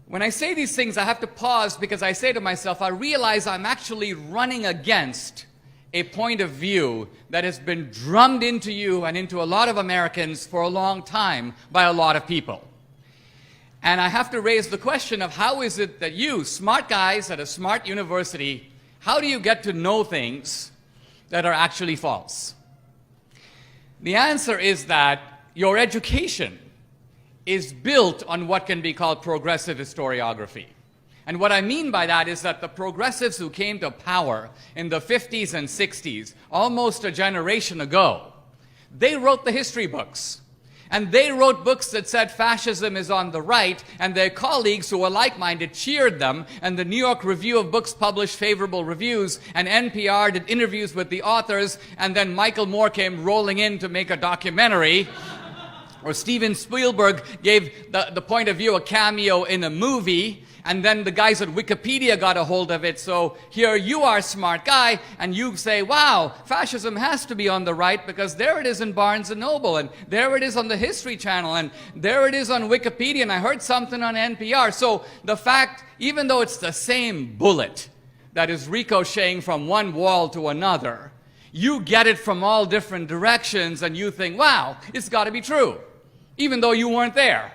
When I say these things, I have to pause because I say to myself, I realize I'm actually running against a point of view that has been drummed into you and into a lot of Americans for a long time by a lot of people. And I have to raise the question of how is it that you, smart guys at a smart university, how do you get to know things that are actually false? The answer is that your education is built on what can be called progressive historiography. And what I mean by that is that the progressives who came to power in the 50s and 60s, almost a generation ago, they wrote the history books. And they wrote books that said fascism is on the right, and their colleagues who were like-minded cheered them, and the New York Review of Books published favorable reviews, and NPR did interviews with the authors, and then Michael Moore came rolling in to make a documentary. Or Steven Spielberg gave the point of view a cameo in a movie, and then the guys at Wikipedia got a hold of it. So here you are, smart guy, and you say, wow, fascism has to be on the right because there it is in Barnes & Noble, and there it is on the History Channel, and there it is on Wikipedia, and I heard something on NPR. So the fact, even though it's the same bullet that is ricocheting from one wall to another, you get it from all different directions, and you think, wow, it's got to be true, even though you weren't there.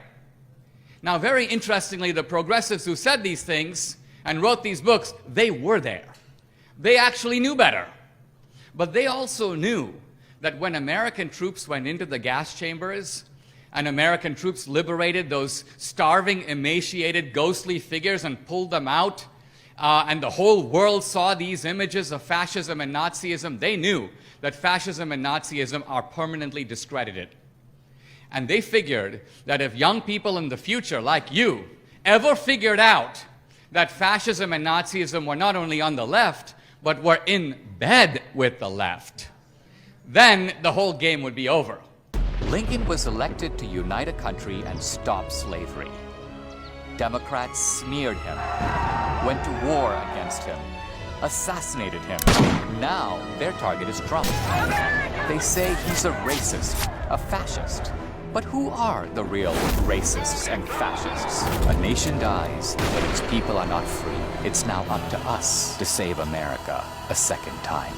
Now, very interestingly, the progressives who said these things and wrote these books, they were there. They actually knew better. But they also knew that when American troops went into the gas chambers and American troops liberated those starving, emaciated, ghostly figures and pulled them out, and the whole world saw these images of fascism and Nazism, they knew that fascism and Nazism are permanently discredited. And they figured that if young people in the future, like you, ever figured out that fascism and Nazism were not only on the left, but were in bed with the left, then the whole game would be over. Lincoln was elected to unite a country and stop slavery. Democrats smeared him, went to war against him, assassinated him. Now their target is Trump. They say he's a racist, a fascist. But who are the real racists and fascists? A nation dies, but its people are not free. It's now up to us to save America a second time.